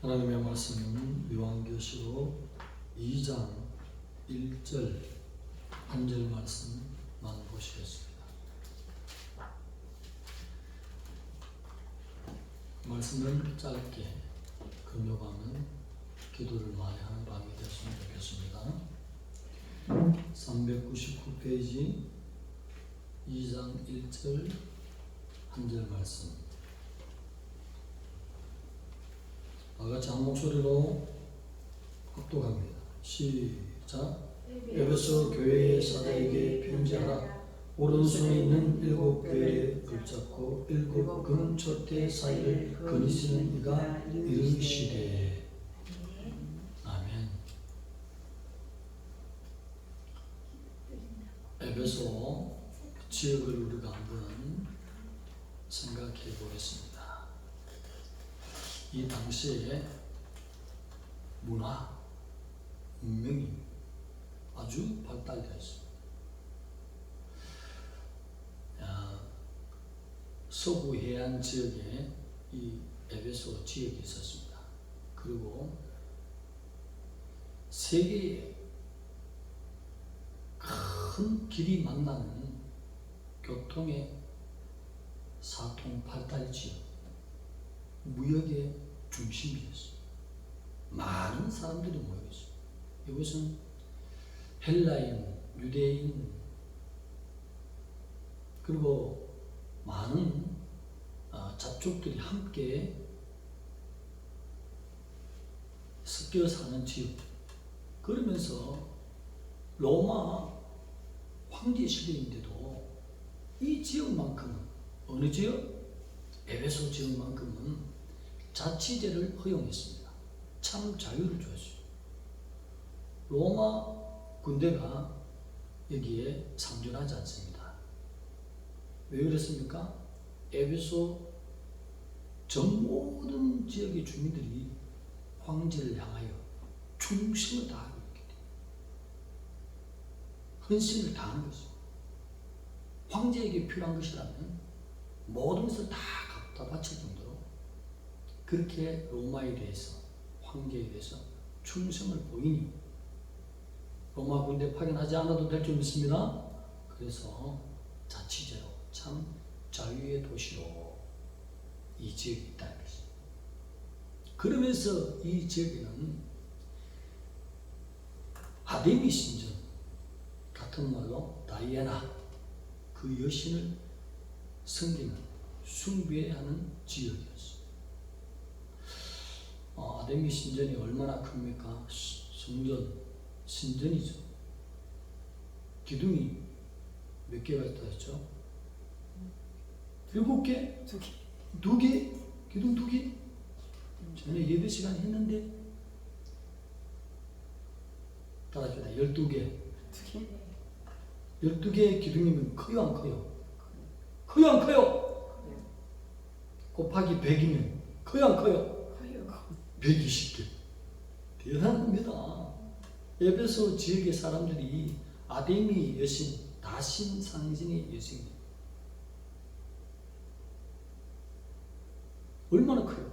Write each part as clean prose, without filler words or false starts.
하나님의 말씀은 요한계시록 2장 1절 한 절 말씀만 보시겠습니다. 말씀을 짧게 금요밤은 기도를 많이 하는 밤이 됐으면 좋겠습니다. 399페이지 2장 1절 한 절 말씀. 다같이 한 목소리로 합독합니다. 시작. 에베소 교회의 사도에게 편지하라. 오른손에 있는 7교회에 붙잡고 7 금초대 사이를 거니시는 이가 이르시되. 아멘. 에베소 지역을 우리가 한번 생각해 보겠습니다. 이 당시에 문화, 문명이 아주 발달되어 있습니다. 서부 해안 지역에 이 에베소 지역이 있었습니다. 그리고 세계에 큰 길이 만나는 교통의 사통 발달 지역, 무역의 중심이었어요. 많은 사람들이 모여있어요. 이것은 헬라인, 유대인, 그리고 많은 잡족들이 함께 섞여 사는 지역. 그러면서 로마 황제 시대인데도 이 지역만큼은, 어느 지역? 에베소 지역만큼은 자치제를 허용했습니다. 참 자유를 주었어요. 로마 군대가 여기에 상존하지 않습니다. 왜 그랬습니까? 에베소 전 모든 지역의 주민들이 황제를 향하여 충성을 다하고 있기 때문에 헌신을 다하는 것입니다. 황제에게 필요한 것이라면 모든 것을 다 갖다 바칠 정도로 그렇게 로마에 대해서, 황제에 대해서 충성을 보이니 로마 군대 파견하지 않아도 될 줄 믿습니다. 그래서 자치제로, 참 자유의 도시로 이 지역이 있다는 것입니다. 그러면서 이 지역에는 아데미 신전, 같은 말로 다이애나, 그 여신을 섬기는, 숭배해야 하는 지역이었습니다. 아데미 신전이 얼마나 큽니까? 성전, 신전이죠. 기둥이 몇 개가 있다 했죠? 7개? 2개? 기둥 2개? 전에 예배 시간 했는데 따라합니다. 12개. 12개의 기둥이면 커요, 안 커요? 커요, 안 커요? 곱하기 100이면 커요, 안 커요? 120개. 대단합니다. 에베소 지역의 사람들이 아데미 여신, 다신 상징의 여신이 얼마나 커요?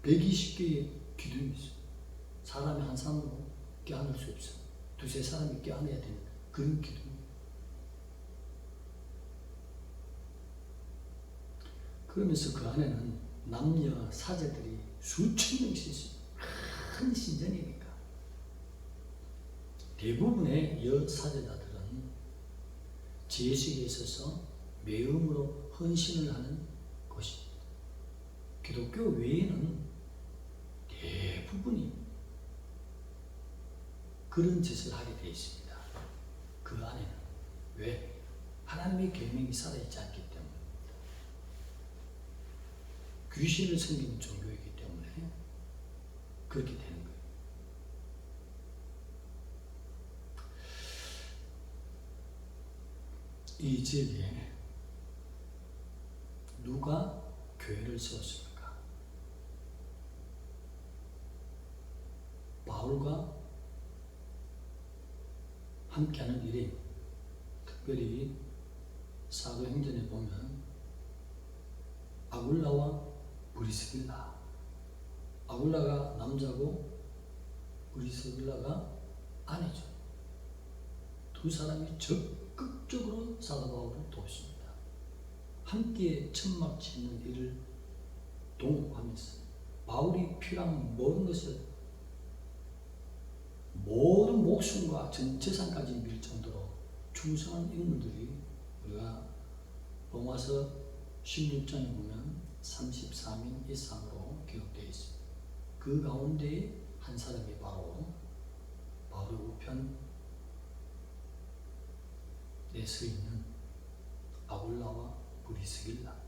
120개의 기둥이 있어요. 사람이 한 사람으로 껴안을 수 없어요. 2-3 사람이 껴안아야 되는 그런 기둥. 그러면서 그 안에는 남녀 사제들이 수천 명씩 있어요. 큰 신전이니까. 대부분의 여사제자들은 지혜식에 있어서 매음으로 헌신을 하는 것입니다. 기독교 외에는 대부분이 그런 짓을 하게 되어 있습니다. 그 안에는. 왜? 하나님의 계명이 살아있지 않기 때문에. 귀신을 섬기는 종교이기 때문에 그렇게 되는 거예요. 이 지역에 누가 교회를 세웠습니까? 바울과 함께하는 일인, 특별히 사도행전에 보면 아굴라와 브리스길라, 아굴라가 남자고 브리스길라가 아내죠. 두 사람이 적극적으로 사도 바울을 돕습니다. 함께 천막 짓는 일을 동업하면서 바울이 필요한 모든 것을, 모든 목숨과 전 재산까지 밀 정도로 충성한 인물들이 우리가 로마서 16장에 보면 34명 이상으로 기록되어 있습니다. 그 가운데 한 사람이 바로 바울의 우편에 서 있는 아굴라와 브리스길라,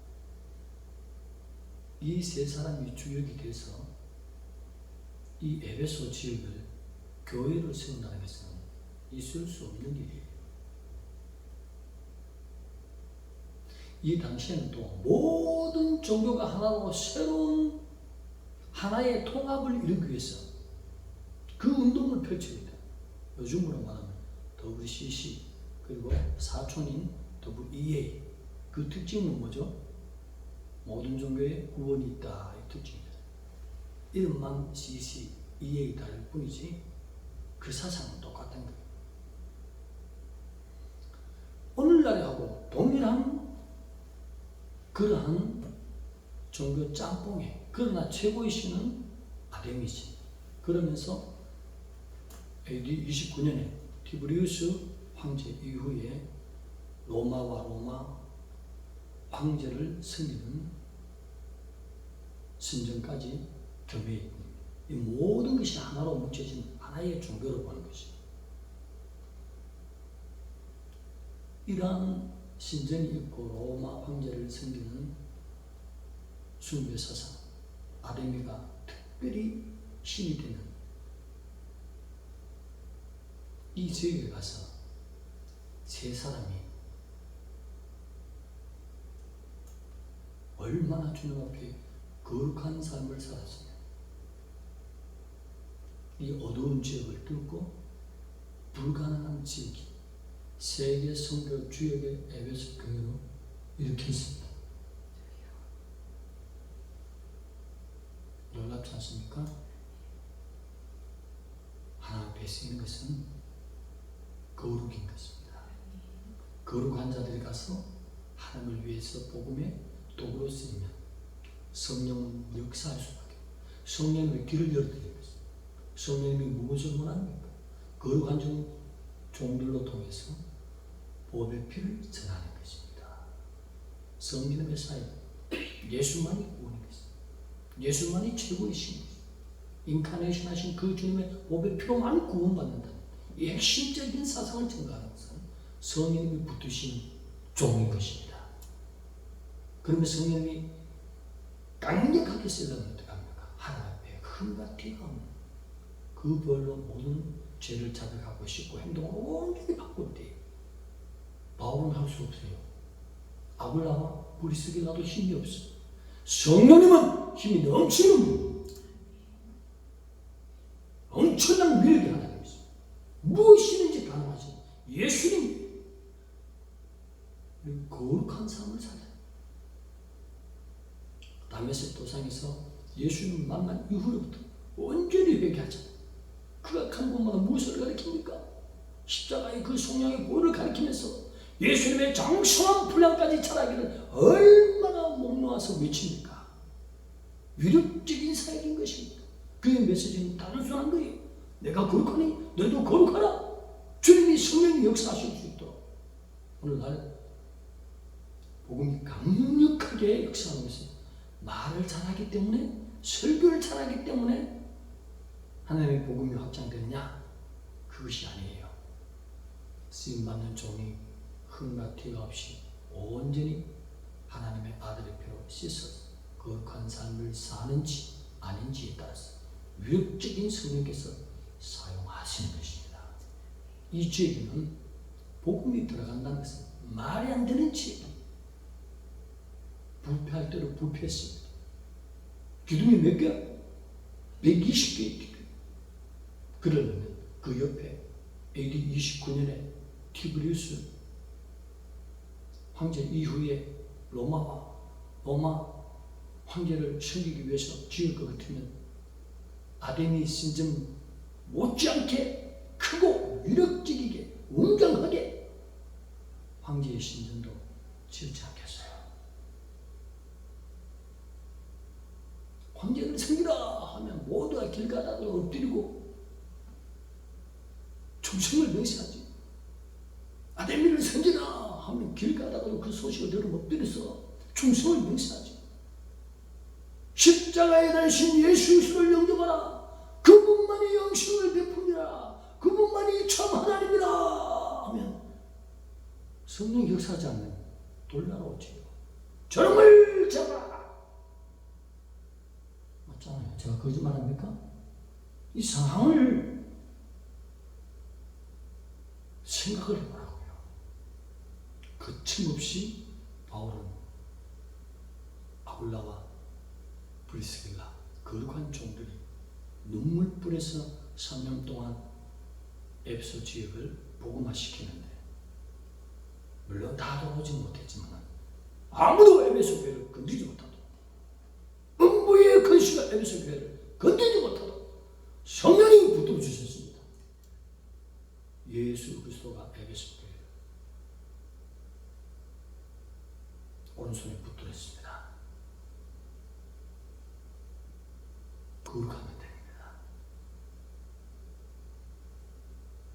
이 세 사람이 주역이 돼서 이 에베소 지역을 교회로 세운다는 것은 있을 수 없는 일이에요. 이 당시에는 또 모든 종교가 하나로 새로운 하나의 통합을 이루기 위해서 그 운동을 펼칩니다. 요즘으로 말하면 WCC 그리고 사촌인 WEA, 그 특징은 뭐죠? 모든 종교에 구원이 있다, 이 특징입니다. 이름만 CC, EA 다를 뿐이지 그 사상은 똑같은 거예요. 오늘날에 하고 동일한 그러한 종교 짬뽕에, 그러나 최고의 신은 아데미신. 그러면서 AD 29년에 티브리우스 황제 이후에 로마와 로마 황제를 섬기는 신전까지 겸해 있는, 이 모든 것이 하나로 뭉쳐진 하나의 종교로 보는 것입니다. 이러한 신전이 있고 로마 황제를 섬기는 숭배 사상, 아데미가 특별히 신이 되는 이 지역에 가서 세 사람이 얼마나 주님 앞에 거룩한 삶을 살았으며 이 어두운 지역을 뚫고 불가능한 지역이 세계 선교 주역의 에베소 교회로 일으켰습니다. 놀랍지 않습니까? 하나님 앞에 쓰이는 것은 거룩인 것입니다. 거룩한 자들이 가서 하나님을 위해서 복음의 도구로 쓰이면 성령은 역사할 수밖에 없어요. 성령의 길을 열어드리는 것입니다. 성령님이 무엇을 원합니까? 거룩한 종들로 통해서 복음의 피를 전하는 것입니다. 성령의 사역, 예수만이 구원인 것입니다. 예수만이 최고의 신입니다. 인카네이션 하신 그 주님의 복음의 피로만 구원받는다. 이 핵심적인 사상을 증거하는 것은 성령님이 붙으신 종인 것입니다. 그러면 성령님이 강력하게 쓰려면 어떡합니까? 하나님 앞에 흠과 티가 없는 그 벌로 모든 죄를 자백하고 씻고 행동을 온전히 바꿀 때 바울은 할 수 없어요. 아굴라와 브리스길라도 힘이 없어요. 성령님은 힘이 넘치는 엄청난 위력이 하나님 있어요. 무엇이든지 가능하신 예수님, 거룩한 삶을 살아요. 다메섹 도상에서 예수님 만난 이후로부터 온전히 회개하잖아요. 그가 간 곳마다 무엇을 가르칩니까? 십자가의 그 성령의 보혈을 가르치면서 예수님의 장성한 분량까지 자라기를 얼마나 목 놓아서 외칩니까? 위력적인 사역인 것입니다. 그의 메시지는 단순한 거예요. 내가 거룩하니 너희도 거룩하라. 주님이 성령이 역사하실 수 있도록. 오늘날 복음이 강력하게 역사하면서 말을 잘하기 때문에, 설교를 잘하기 때문에 하나님의 복음이 확장되느냐? 그것이 아니에요. 쓰임받는 종이 흠과 티가 없이 온전히 하나님의 아들의 피로 씻어서 거룩한 삶을 사는지 아닌지에 따라서 위력적인 성령께서 사용하시는 것입니다. 이 지역에는 복음이 들어간다는 것은 말이 안 되는 지역, 부패할 대로 부패했습니다. 기둥이 몇 개야? 120개의 기둥. 그러면 그 옆에 AD 29년에 티브리우스 황제 이후에 로마 황제를 섬기기 위해서 지을 것 같으면 아담이 신전 못지않게 크고 위력적이게 웅장하게 황제의 신전도 지었지 않겠어요? 황제를 섬기라 하면 모두가 길 가다가 엎드리고 충성을 맹세하지. 아담이를 섬기라 하면 길 가다가도 그 소식을 들으면 엎드려서 충성을 맹세하지. 십자가에 달리신 예수 그리스도를 영접하라. 그분만이 영생을 베푸리라. 그분만이 참 하나님이라 하면 성령 역사하지 않는 돌나라오지요. 저놈을 잡아라. 맞잖아요. 제가 거짓말합니까? 이 상황을 생각을 해보라고요. 거침없이 바울은 아굴라와 브리스길라 거룩한 종들이 눈물불에서 3년 동안 에베소 지역을 복음화시키는데, 물론 다 돌아오지 못했지만 아무도 에베소 교회를 건드리지 못하도록, 음부의 근시가 에베소 교회를 건드리지 못하도록 성령이 붙들어 주셨습니다. 예수 그리스도가 에베소 교회를 오른손에 붙들었습니다. 거룩하면 됩니다.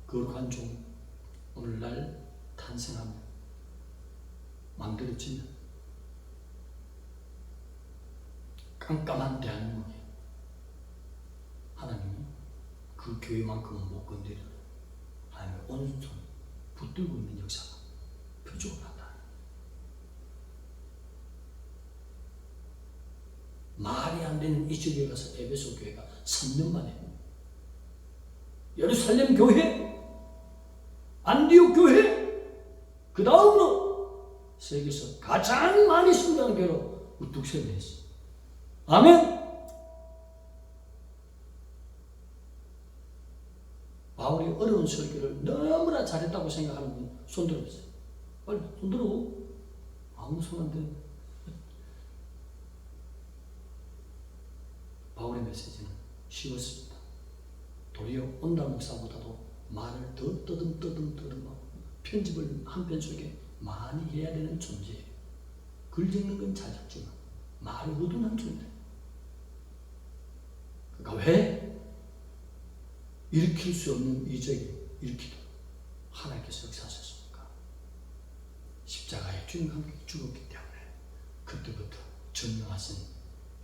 거룩한 종 오늘날 탄생하며 만들어지면 깜깜한 대한민국에 하나님이 그 교회만큼은 못 건드려도 하나님의 오른손 붙들고 있는 역사가 표적을 한다. 말이 안 되는 이 지역에 가서 에베소 교회가 3년 만에, 예루살렘 교회, 안디옥 교회, 그 다음으로 세계에서 가장 많이 성장한 교회로 우뚝 세워냈어요. 아멘. 바울이 어려운 설교를 너무나 잘했다고 생각하는 분 손 들어보세요. 빨리 손 들어. 아무 손 안 돼. 바울의 메시지는 쉬웠습니다. 도리어 온달 목사보다도 말을 더 떠듬하고 편집을 한 편 속에 많이 해야 되는 존재예요. 글 적는 건 잘 적지만 말을 의도한 존재. 그러니까 왜 일으킬 수 없는 이적이 일으키도록 하나님께서 역사하셨습니까? 십자가에 주님과 함께 죽었기 때문에 그때부터 전능하신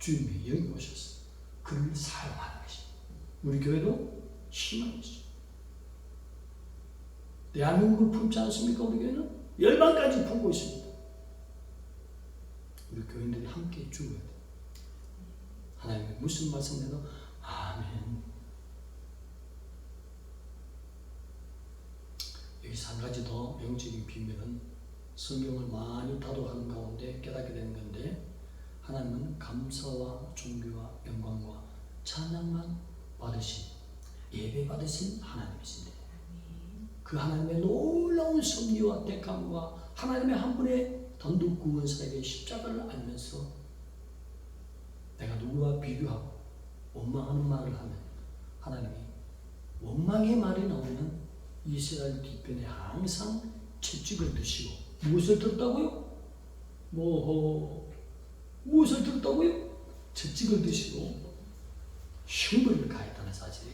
주님의 영이 오셨어요. 그를 사용하는 것입니다. 우리 교회도 희망이 있어요. 대한민국을 품지 않습니까? 우리 교회는 열방까지 품고 있습니다. 우리 교인들이 함께 죽어야 돼요. 하나님이 무슨 말씀해도 아멘. 여기서 한 가지 더 영적인 비밀은 성경을 많이 다독하는 가운데 깨닫게 되는 건데, 하나님은 감사와 존귀와 영광과 찬양만 받으신, 예배 받으신 하나님이신데, 그 하나님의 놀라운 섭리와 택함과 하나님의 한 분의 단독 구원사에게 십자가를 알면서 내가 누구와 비교하고 원망하는 말을 하면, 하나님이 원망의 말이 나오면 이스라엘 뒤편에 항상 채찍을 드시고, 무엇을 들었다고요? 무엇을 들었다고요? 채찍을 드시고 흉물을 가했다는 사실이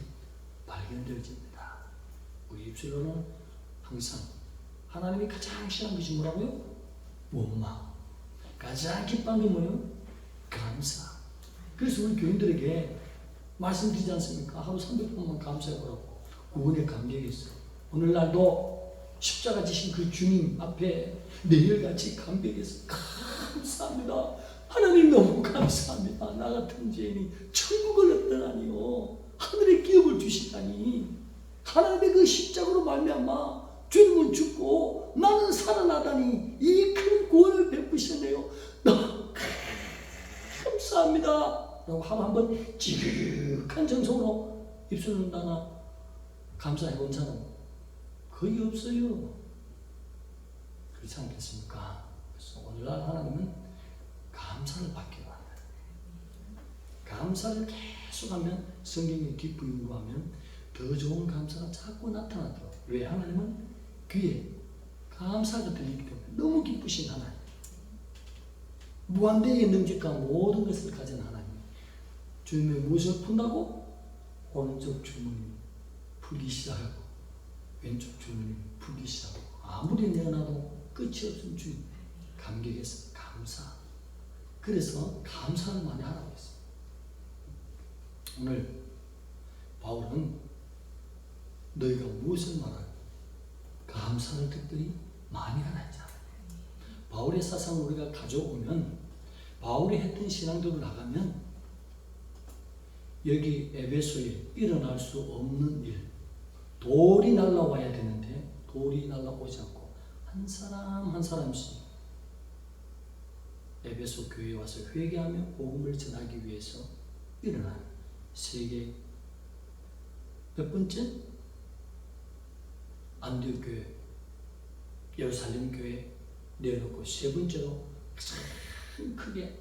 발견되어집니다. 우리 입술로는 항상 하나님이 가장 싫어하는 것이 뭐라고요? 원망. 가장 기뻐하는 게 뭐예요? 감사. 그래서 우리 교인들에게 말씀드리지 않습니까? 하루 300번만 감사해보라고. 구원의 감격이 있어요. 오늘날도 십자가 지신 그 주님 앞에 내일같이 감격해서 감사합니다. 하나님 너무 감사합니다. 나 같은 죄인이 천국을 얻으라니요. 하늘의 기업을 주시다니. 하나님의 그 십자가로 말미암아 주님은 죽고 나는 살아나다니 이 큰 구원을 베푸셨네요. 너무 감사합니다. 라고 하루 한번 지극한 정성으로 입술을 닫아 감사해본 사람 거의 없어요. 그렇지 않겠습니까? 그래서 오늘날 하나님은 감사를 받기로 한다. 감사를 계속하면 성경의 뒷부분하면 더 좋은 감사가 자꾸 나타나더라고요. 왜? 하나님은 귀에 감사가 들리기 때문에 너무 기쁘신 하나님, 무한대의 능력과 모든 것을 가진 하나님, 주님의 무엇을 푼다고? 오른쪽 주머니 풀기 시작하고 왼쪽 주머니 풀기 시작하고 아무리 내어놔도 끝이 없는 주님 감격해서 감사. 그래서 감사를 많이 하라고 했어요. 오늘 바울은 너희가 무엇을 말하고 감사를 특별히 많이 하라 했잖아요. 바울의 사상을 우리가 가져오면, 바울이 했던 신앙대로 나가면 여기 에베소에 일어날 수 없는 일, 돌이 날라와야 되는데 돌이 날라오지 않고 한 사람 한 사람씩 에베소 교회에 와서 회개하며 복음을 전하기 위해서 일어난 세계 몇 번째? 안디옥 교회, 예루살렘 교회 내려놓고 세 번째로 가장 크게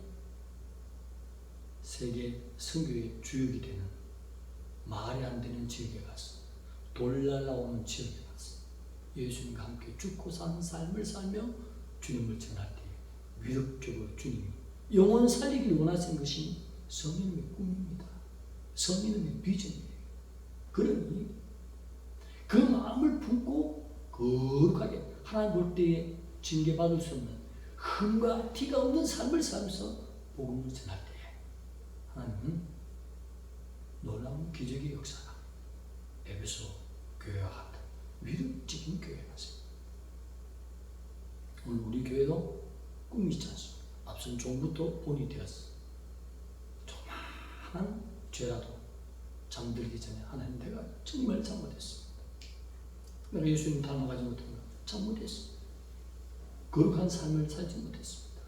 세계 선교의 주역이 되는 말이 안 되는 지역에 가서, 돌 날라오는 지역에 가서 예수님과 함께 죽고 사는 삶을 살며 주님을 전할 때 위력적으로 주님이 영혼 살리기를 원하시는 것이 성령님의 꿈입니다. 성령님의 비전이에요. 그러니 그 마음을 품고 거룩하게 하나님 볼 때에 징계받을 수 없는 흠과 티가 없는 삶을 살면서 복음을 전할 때 하나님은 놀라운 기적의 역사가 에베소 교회와 같은 위력적인 교회가 있습니다. 오늘 우리 교회도 꿈이 있지 않습니까? 앞선 종부터 본이 되었어. 조그마한 죄라도 잠들기 전에 하나님, 내가 정말 잘못했습니다. 내가 예수님 닮아가지 못한 거 잘못했습니다. 거룩한 삶을 살지 못했습니다.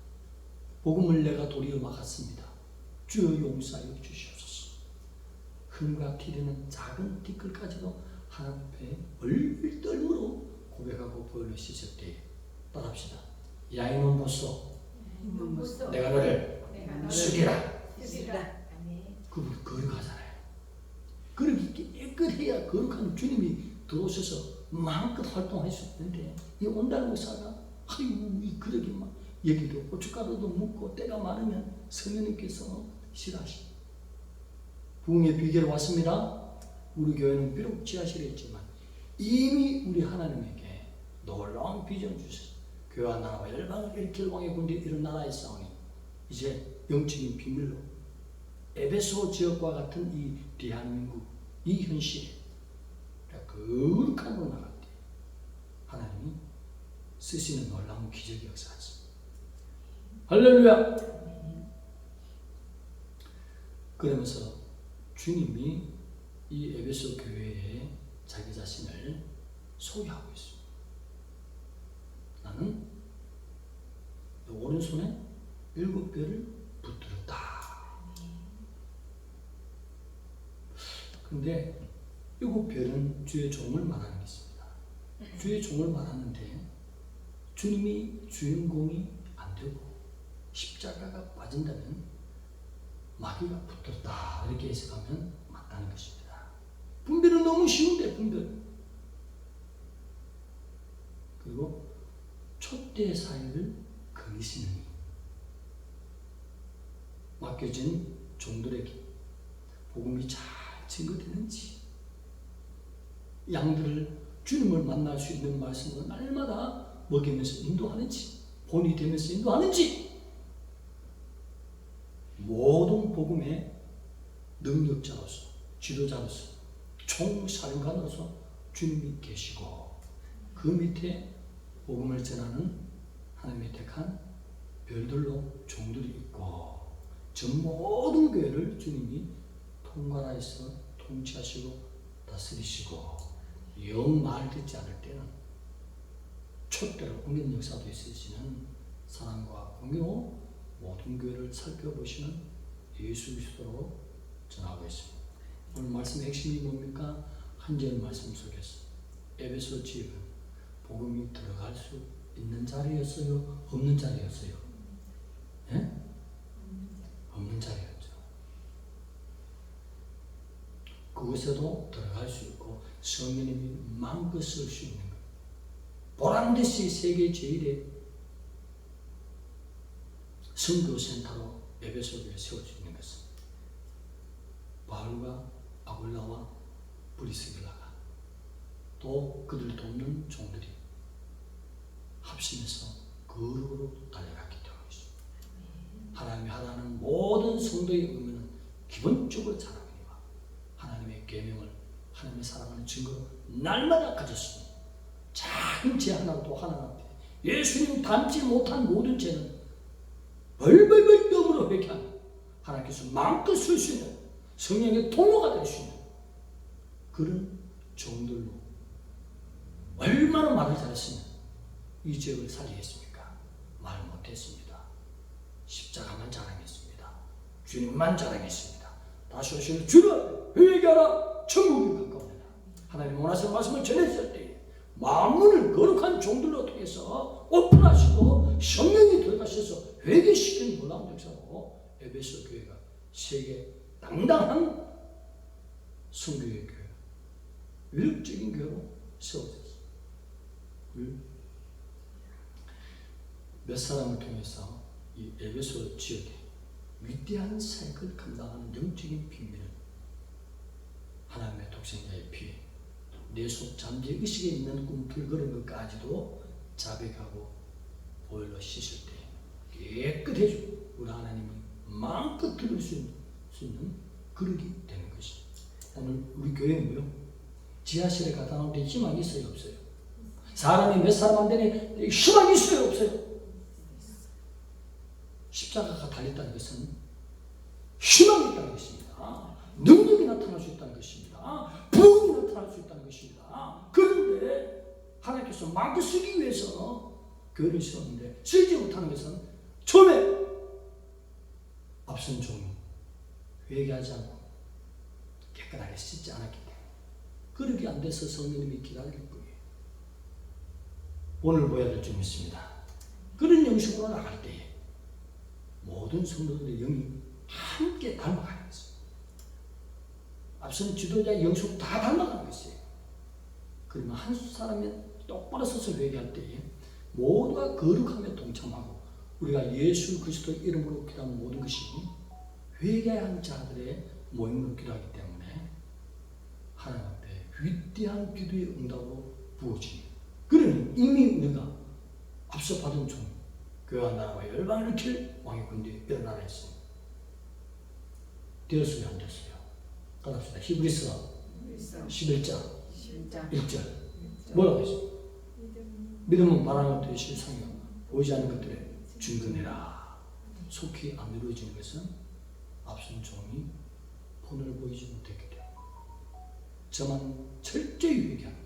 복음을 내가 도리어 막았습니다. 주여 용서하여 주시옵소서. 흠과 티되는 작은 티끌까지도 하나님 앞에 얼떨므로 고백하고 보혈로 씻을 때에 따라합시다. 야 이놈 보소, 내가 너를 죽이라. 그분 거룩하잖아요. 그렇게 깨끗해야 거룩한 주님이 들어오셔서 마음껏 활동할 수 있는데, 이 온달 목사가 아이고 이 그러기 막 여기도 고춧가루도 묻고 때가 많으면 성령님께서 싫어하시. 부흥의 비결 왔습니다. 우리 교회는 비록 지하실이었지만 이미 우리 하나님에게 놀라운 비전 주셨어요. 교회와 나라와 열방을 일으킬 왕의 군대 이런 나라에 싸우니 이제 영적인 비밀로 에베소 지역과 같은 이 대한민국 이 현실에 거룩함으로 나갈 때 하나님이 쓰시는 놀라운 기적의 역사였습니다. 할렐루야. 그러면서 주님이 이 에베소 교회에 자기 자신을 소개하고 있습니다. 나는 오른손에 7별을 붙들었다. 근데 7별은 주의 종을 말하는 게 있습니다. 주의 종을 말하는데 주님이 주인공이 안 되고 십자가가 빠진다면 마귀가 붙었다, 이렇게 해석하면 맞다는 것입니다. 분별은 너무 쉬운데, 분별. 그리고 촛대 사이를 그리시는 맡겨진 종들에게 복음이 잘 증거되는지, 양들을 주님을 만날 수 있는 말씀으로 날마다 먹이면서 인도하는지, 본이 되면서 인도하는지, 모든 복음의 능력자로서, 지도자로서, 총사령관으로서 주님이 계시고, 그 밑에 복음을 전하는 하나님의 택한 별들로 종들이 있고, 저 모든 교회를 주님이 통괄하여서 통치하시고 다스리시고, 영 말 듣지 않을 때는 촛대로 옮기는 역사도 있으시는 사랑과 공유로 모든 교회를 살펴보시는 예수 그리스도로 전하고 있습니다. 오늘 말씀의 핵심이 뭡니까? 한 절 말씀 속에서 에베소 지역은 복음이 들어갈 수 있는 자리였어요? 없는 자리였어요? 예? 없는 자리였죠. 그곳에도 들어갈 수 있고 성령님이 마음껏 쓸 수 있는 거예요. 보란듯이 세계 제일의 선교센터로 에베소 교회에 세울 수 있는 것은 바울과 아굴라와 브리스길라가 또 그들을 돕는 종들이 합심해서 거룩으로 달려갔기 때문이죠. 하나님이 하라는 모든 성도의 의무는 기본적으로 자랑이와 하나님의 계명을 하나님의 사랑하는 증거로 날마다 가졌습니다. 작은 죄 하나도 하나님 앞에 예수님 닮지 못한 모든 죄는 벌벌벌 떠으로 회개하며 하나님께서 마음껏 쓸 수 있는 성령의 통로가 될 수 있는 그런 종들로 얼마나 말을 잘했으면 이 지역을 살리겠습니까? 말 못했습니다. 십자가만 자랑했습니다. 주님만 자랑했습니다. 다시 오시는 주는 회개하라 천국이 가까우니라. 하나님 원하시는 말씀을 전했을 때 만문을 거룩한 종들로 통해서 오픈하시고 성령이 들어가셔서 회개시키는 놀라운 역사로 에베소 교회가 세계 당당한 선교의 교회, 위력적인 교회로 세워졌어요. 몇 사람을 통해서 이 에베소 지역에 위대한 사역을 감당하는 영적인 비밀은 하나님의 독생자의 피에 내 속 잠재 의식에 있는 꿈틀거리는 것까지도 자백하고 보혈로 씻을 때 깨끗해지고 우리 하나님이 마음껏 들을 수 있는 그릇이 되는 것입니다. 오늘 우리 교회는요, 지하실에 갔다 나올 때 희망이 있어요, 없어요? 사람이 몇 사람 안 되니 희망이 있어요, 없어요? 십자가가 달렸다는 것은 희망이 있다는 것입니다. 능력이 나타날 수 있다는 것입니다. 부흥이 나타날 수 있다는 것입니다. 그런데 하나님께서 마음껏 쓰기 위해서 교회를 세웠는데 쓰지 못하는 것은 처음에 앞선 종이 회개하지 않고 깨끗하게 씻지 않았기 때문에 그렇게 안 돼서 성령님이 기다릴 뿐이에요. 오늘 보여야 될 점이 있습니다. 그런 영식으로 나갈 때에 모든 성도들의 영이 함께 닮아가는 것입니다. 앞서는 지도자의 영식으로 다 닮아가는 것이에요. 그러면 한 사람이 똑바로 서서 회개할 때에 모두가 거룩함에 동참하고 우리가 예수 그리스도 이름으로 기도하는 모든 것이 회개한 자들의 모임으로 기도하기 때문에 하나님 앞에 위대한 기도의 응답으로 부어집니다. 그러니 이미 우리가 앞서 받은 종 교회와 나라와 열방을 일으킬 왕의 군대에 일어나라 했습니다. 되었어요, 안 됐어요? 따라합시다. 히브리서 11장 1절 뭐라고 했어요? 믿음은 바라는 것들의 실상이요 보이지 않는 것들의 증거니라. 속히 안 이루어지는 것은 앞선 종이 본을 보이지 못했기 때문에 저만 철저히 회개하는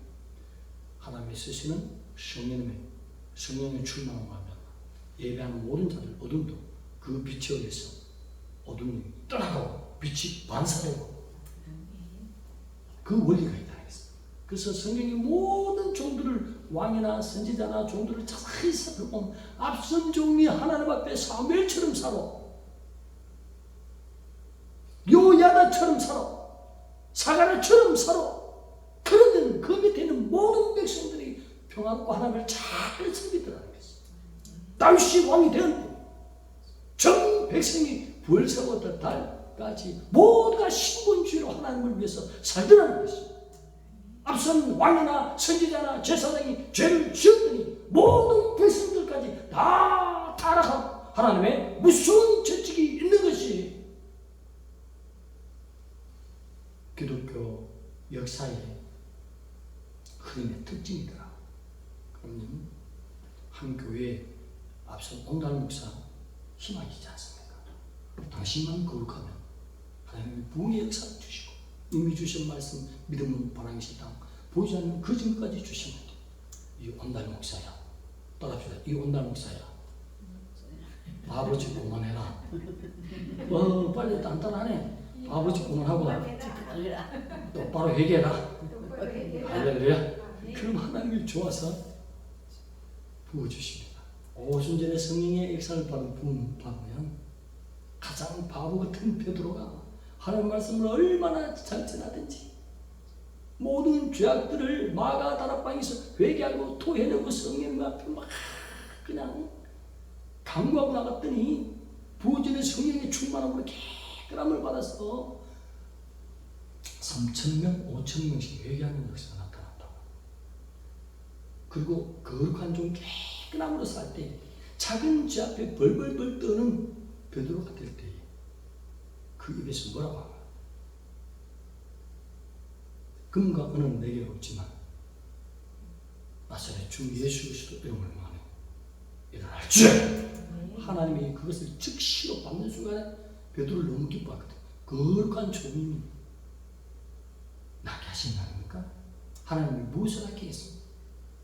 하나님이 쓰시는 성령의 출마하면 예배하는 모든 자들 어둠도 그 빛에 의해서 어둠이 떠나가고 빛이 반사되고 그 원리가 있다는 것입니다. 그래서 성경이 모든 종들을 왕이나 선지자나 종들을 자세히 살펴보면 앞선 종이 하나님 앞에 사무엘처럼 살아 요야다처럼 살아 사가랴처럼 살아. 그런데 그 밑에 있는 모든 백성들이 평안과 하나님을 잘 섬기더라는 것입니다. 다윗이 왕이 되었는데 전 백성이 부엘세바부터 달까지 모두가 신분주의로 하나님을 위해서 살더라는 것입니다. 앞선 왕이나 선지자나 제사장이 죄를 지었더니 모든 백성들까지 다 타락하고 하나님의 무서운 죄책이 있는 것이 기독교 역사의 흐름의 특징이더라. 그러면 한 교회에 앞선 온달 목사 희망이지 않습니까? 당신만 거룩하면 하나님의 부흥의 역사를 주시고 이미 주신 말씀 믿음은 바람이 싫다 보이지 않는 그 증거까지 주시면 돼. 이 온달 목사야. 따라합시다. 이 온달 목사야. 아버지 그만해라. 빨리 단단하네. 아버지 그만하고 똑바로 회개해라. 할렐루야. 그럼 하나님이 좋아서 부어주십니다. 오순절에 성령의 역사를 받으면 가장 바보 같은 베드로가 하나님 말씀을 얼마나 잘 전하든지 모든 죄악들을 마가 다락방에서 회개하고 토해내고 성령 앞에 막 그냥 강구하고 나갔더니 부어지는 성령의 충만함으로 깨끗함을 받아서 3,000명, 5,000명씩 회개하는 역사가 나타났다고. 그리고 거룩한 종 깨끗함으로 살 때 작은 죄 앞에 벌벌벌 떠는 베드로가 될 때에 그 입에서 뭐라고 하나? 금과 은은 내게 없지만 나사렛 주 예수 그리스도 이름을 말하며 일어날지어다. 하나님이 그것을 즉시로 받는 순간에 베드로를 너무 기뻐하거든. 거룩한 종이 낫게 하신 거 아닙니까? 하나님이 무엇을 낫게 했습니까?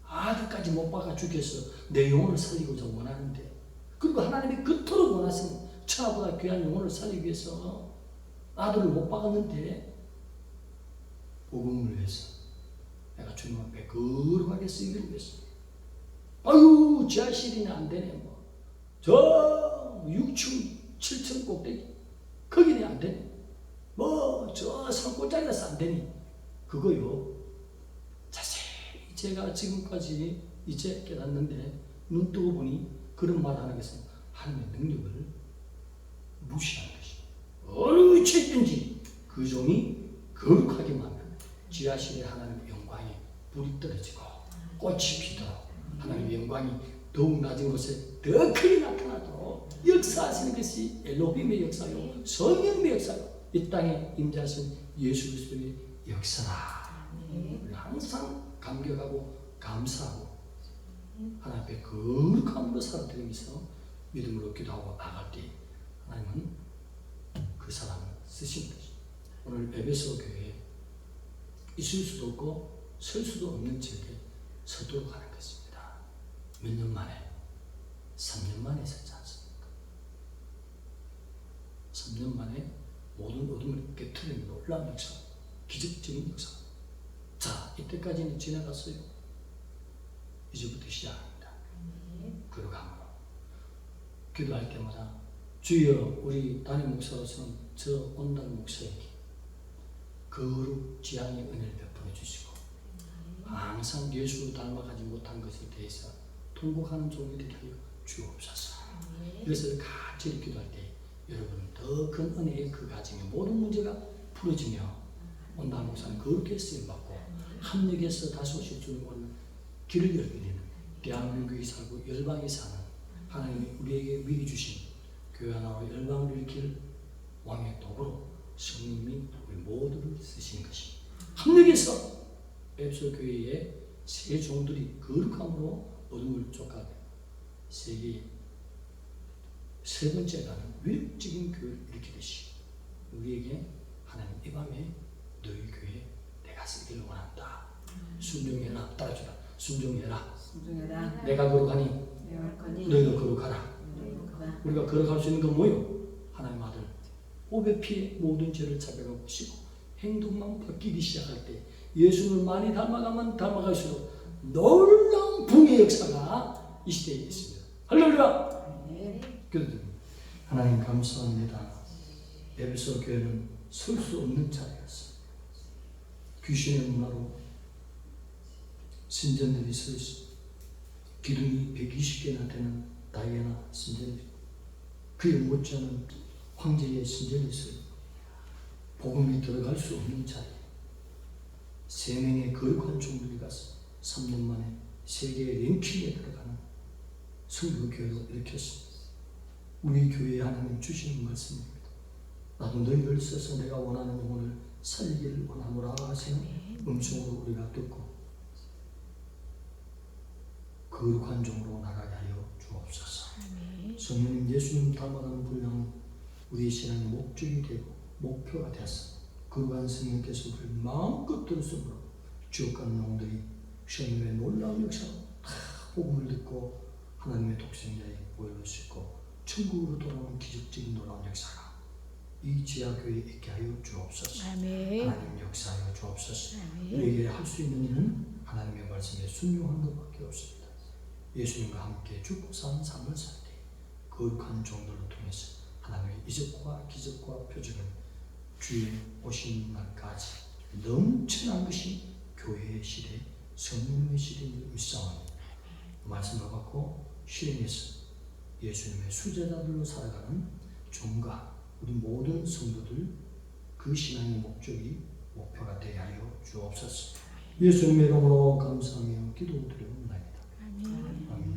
아들까지 못 박아 죽여서 내 영혼을 살리고자 원하는데, 그리고 하나님이 그토록 원하시는 천하보다 귀한 영혼을 살리기 위해서 아들을 못 박았는데 복음을 위해서 내가 주님 앞에 거룩하게 쓰기를 위해서 아유 지하실이나 안 되네 뭐 저 6층 7층 꼭대기 거기는 안 되네 뭐 저 산골짜기라서 안 되니 그거요. 자세히 제가 지금까지 이제 깨닫는데 눈 뜨고 보니 그런 말 하는 것은 하나님의 능력을 무시하는 것이 어느 위치에 있든지 그 종이 거룩하게 만들고 지하실에 하나님의 영광이 불이 떨어지고 꽃이 피도록 하나님의 영광이 더욱 낮은 곳에 더 크게 나타나도록 역사하시는 것이 엘로힘의 역사요 성령의 역사요 이 땅에 임재하신 예수 그리스도의 역사라. 우리가 항상 감격하고 감사하고 하나님 앞에 거룩함으로 살아드리면서 믿음으로 기도하고 나갈 때 하나님은 그 사람을 쓰신 것입니다. 오늘 에베소 교회에 있을 수도 없고 설 수도 없는 지역에 서도록 하는 것입니다. 몇 년 만에? 3년 만에 섰지 않습니까? 3년 만에 모든 어둠을 깨트리는 놀라운 역사, 기적적인 역사. 자, 이때까지는 지나갔어요. 이제부터 시작합니다. 거룩함으로 기도할 때마다 주여 우리 담임 목사로서는 저 온달 목사에게 거룩 지향의 은혜를 베풀어 주시고 항상 예수를 닮아가지 못한 것에 대해서 통곡하는 종이 되게 하여 주옵소서. 이것을 같이 기도할 때 여러분 더 큰 은혜의 그 가정의 모든 문제가 풀어지며 온달 목사는 거룩하게 쓰임받고 합력해서 다시 오실 주님과는 길을 열게 되는 대한민국에 살고 열방에 사는 하나님이 우리에게 미리 주신 교회 하나로 열방을 일으킬 왕의 도구로 성령님이 우리 모두를 쓰신 것입니다. 합력해서 에베소 교회의 세 종들이 거룩함으로 어둠을 쫓아가게 세계 세 번째라는 위력적인 교회를 일으키듯이 우리에게 하나님 이 밤에 너희 교회 내가 쓰기를 원한다. 순종해라. 따라주라. 순종해라. 내가 거룩하니 너희도 거룩하라. 우리가 거룩할 수 있는 건 뭐요? 하나님 아들 오배 피해 모든 죄를 자백하고 보시고 행동만 바뀌기 시작할 때 예수를 많이 닮아가면 닮아갈수록 놀라운 붕의 역사가 이 시대에 있습니다. 할렐루야. 기도드립니다. 하나님 감사합니다. 에베소 교회는 설 수 없는 자리였습니다. 귀신의 문화로 신전들이 서 있습니다. 기둥이 120개나 되는 다이애나 신전이 그에 못지않은 황제의 신전이 있어요. 복음이 들어갈 수 없는 자리. 3명의 거룩한 종들이 가서 3년 만에 세계의 랭킹에 들어가는 성도교회를 일으켰습니다. 우리 교회에 하나님 주시는 말씀입니다. 나도 너희를 써서 내가 원하는 영혼을 살리기를 원하노라 하시는 음성으로 우리가 듣고 거룩한 종으로 나가게 하여 주옵소서. 성령님 예수님 닮아가는 분량은 우리 신앙의 목적이 되고 목표가 되었습니다. 거룩한 성령께서 우리를 마음껏 들었으므로 지옥 가는 영혼들이 성령의 놀라운 역사로 다 복음을 듣고 하나님의 독생자에 모여올 수 있고 천국으로 돌아오는 기적적인 놀라운 역사가 이 지하교회에 있게 하여 주옵소서. 아멘. 하나님 역사하여 주옵소서. 우리에게 할 수 있는 일은 하나님의 말씀에 순종하는 것밖에 없습니다. 예수님과 함께 죽고 산 삶을 살 때 거룩한 종들로 통해서 하나님의 이적과 기적과 표적을 주의 오신 날까지 넘쳐난 것이 교회의 시대, 성령의 시대를 일상합니다. 말씀을 받고 실행해서 예수님의 수제자들로 살아가는 종과 우리 모든 성도들 그 신앙의 목표가 되게 하여 주옵소서. 예수님의 이름으로 감사하며 기도드립니다.